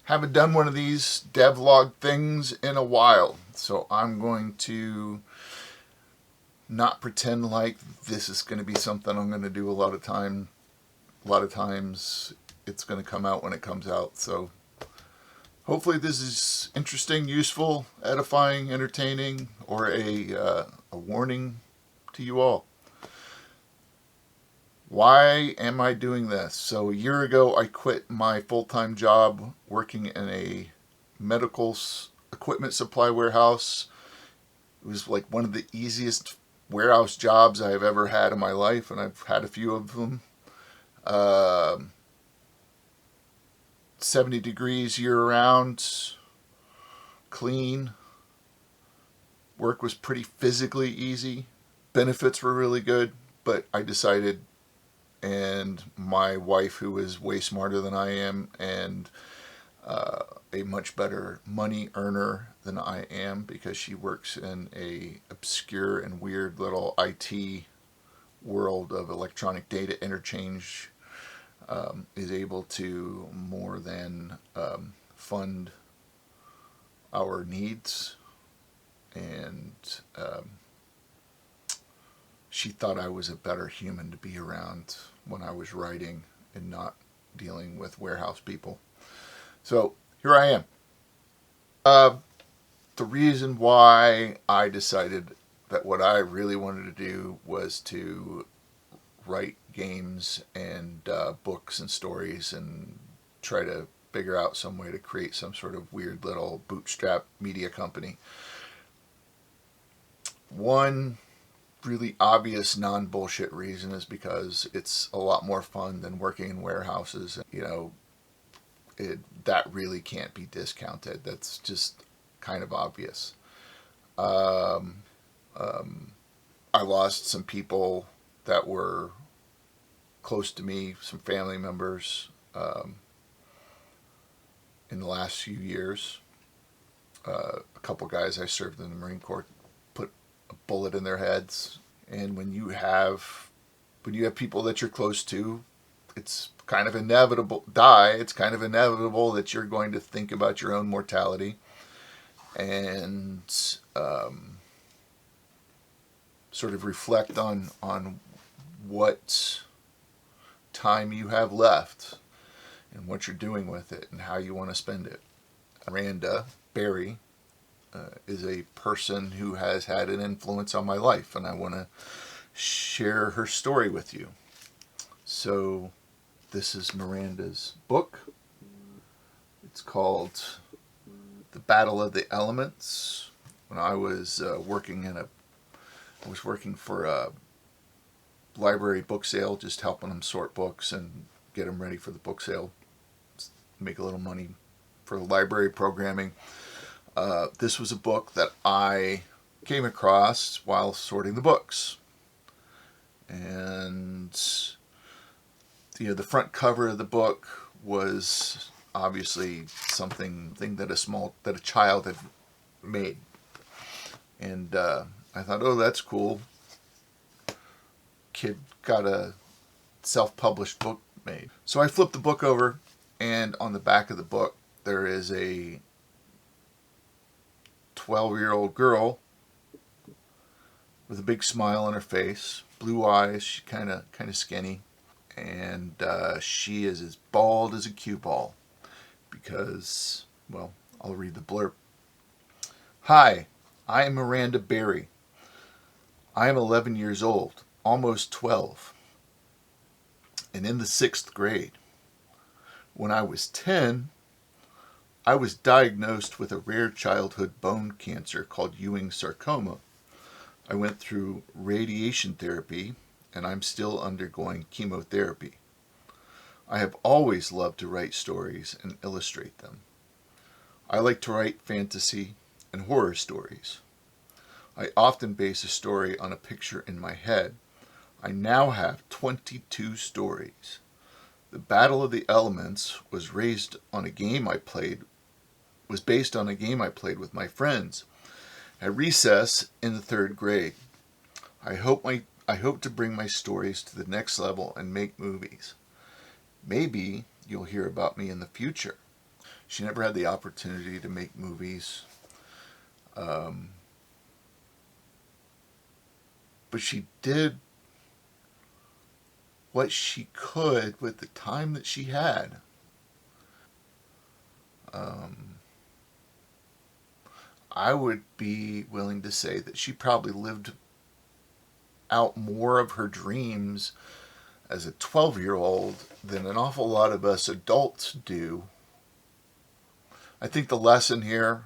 Haven't done one of these devlog things in a while, so I'm going to not pretend like this is going to be something I'm going to do a lot of time. A lot of times it's going to come out when it comes out, so hopefully this is interesting, useful, edifying, entertaining, or a warning to you all. Why am I doing this? So a year ago I quit my full-time job working in a medical equipment supply warehouse. It was like one of the easiest warehouse jobs I have ever had in my life, and I've had a few of them. 70 degrees year-round, clean. Work was pretty physically easy. Benefits were really good, but I decided, and my wife, who is way smarter than I am and a much better money earner than I am, because she works in a obscure and weird little IT world of electronic data interchange, is able to more than fund our needs. And she thought I was a better human to be around when I was writing and not dealing with warehouse people. So here I am. The reason why I decided that what I really wanted to do was to write games and books and stories and try to figure out some way to create some sort of weird little bootstrap media company. One really obvious non-bullshit reason is because it's a lot more fun than working in warehouses. You know, that really can't be discounted. That's just kind of obvious. I lost some people that were close to me, some family members, in the last few years. A couple guys I served in the Marine Corps put a bullet in their heads. And when you have people that you're close to, it's kind of inevitable it's kind of inevitable that you're going to think about your own mortality and sort of reflect on what time you have left and what you're doing with it and how you want to spend it. Miranda Berry is a person who has had an influence on my life, and I want to share her story with you. So this is Miranda's book. It's called The Battle of the Elements. When I was working for a library book sale, just helping them sort books and get them ready for the book sale, make a little money for library programming. This was a book that I came across while sorting the books. And the front cover of the book was obviously something that a child had made. And I thought, oh, that's cool. Kid got a self-published book made. So I flipped the book over, and on the back of the book there is a 12-year-old girl with a big smile on her face, blue eyes, she's kind of skinny, and she is as bald as a cue ball because, well, I'll read the blurb. Hi, I am Miranda Berry. I am 11 years old, almost 12, and in the 6th grade. When I was 10, I was diagnosed with a rare childhood bone cancer called Ewing sarcoma. I went through radiation therapy, and I'm still undergoing chemotherapy. I have always loved to write stories and illustrate them. I like to write fantasy and horror stories. I often base a story on a picture in my head. I now have 22 stories. The Battle of the Elements was based on a game I played with my friends at recess in the 3rd grade. I hope to bring my stories to the next level and make movies. Maybe you'll hear about me in the future. She never had the opportunity to make movies. But she did what she could with the time that she had. I would be willing to say that she probably lived out more of her dreams as a 12-year-old than an awful lot of us adults do. I think the lesson here,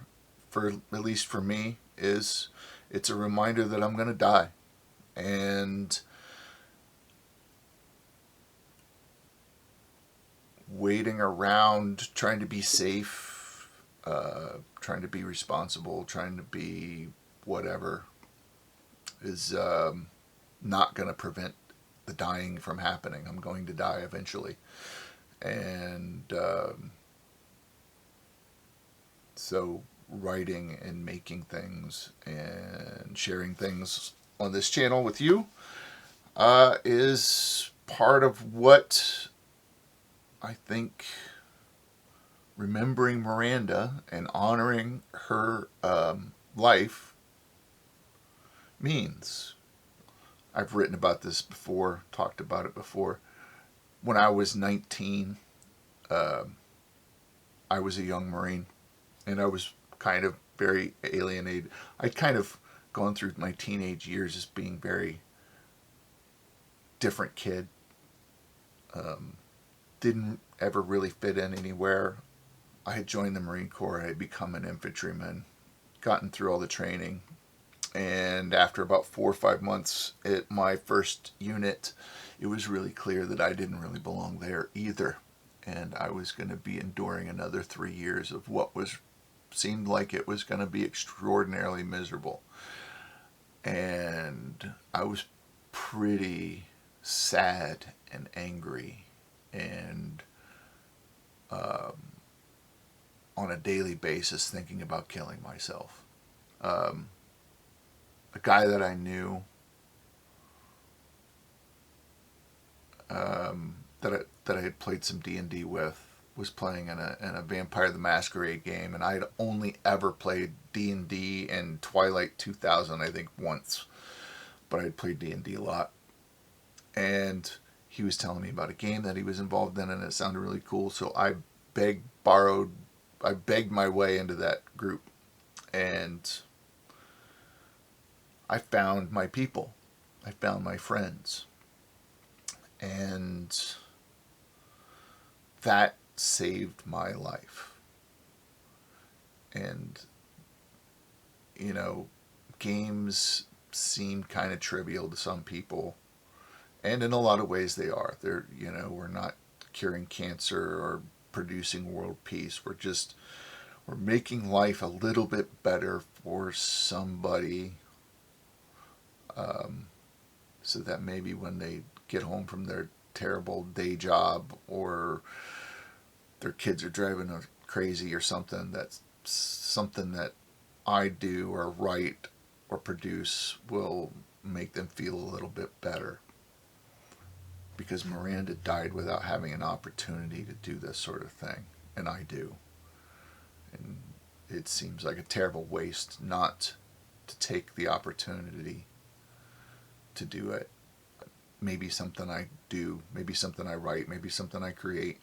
for at least for me, is it's a reminder that I'm going to die. And waiting around trying to be safe, trying to be responsible, trying to be whatever, is not going to prevent the dying from happening. I'm going to die eventually. And so writing and making things and sharing things on this channel with you is part of what I think remembering Miranda and honoring her life means. I've written about this before, talked about it before. When I was 19, I was a young Marine, and I was kind of very alienated. I'd kind of gone through my teenage years as being very different kid. Didn't ever really fit in anywhere. I had joined the Marine Corps. I had become an infantryman, gotten through all the training, and after about 4 or 5 months at my first unit, it was really clear that I didn't really belong there either, and I was going to be enduring another 3 years of what seemed like it was going to be extraordinarily miserable. And I was pretty sad and angry, and on a daily basis thinking about killing myself. A guy that I knew, that I had played some D&D with, was playing in a Vampire the Masquerade game, and I had only ever played D&D in Twilight 2000, I think, once, but I had played D&D a lot. And he was telling me about a game that he was involved in, and it sounded really cool, so I begged my way into that group, and I found my people. I found my friends. And that saved my life. And, games seem kind of trivial to some people. And in a lot of ways they are. We're not curing cancer or producing world peace. We're making life a little bit better for somebody, so that maybe when they get home from their terrible day job, or their kids are driving them crazy or something, that's something that I do or write or produce will make them feel a little bit better. Because Miranda died without having an opportunity to do this sort of thing, and I do. And it seems like a terrible waste not to take the opportunity to do it. Maybe something I do, maybe something I write, maybe something I create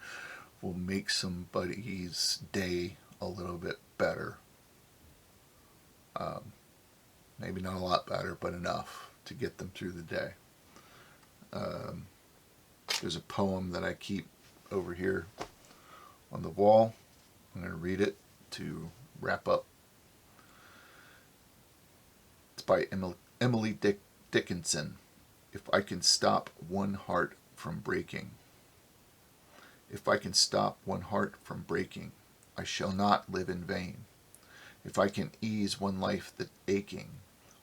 will make somebody's day a little bit better. Maybe not a lot better, but enough to get them through the day. There's a poem that I keep over here on the wall. I'm going to read it to wrap up. It's by Emily Dickinson. If I can stop one heart from breaking. If I can stop one heart from breaking, I shall not live in vain. If I can ease one life that's aching,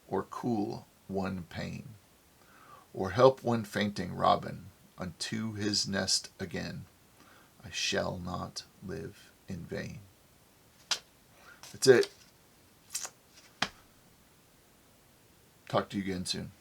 or cool one pain, or help one fainting robin unto his nest again, I shall not live in vain. That's it. Talk to you again soon.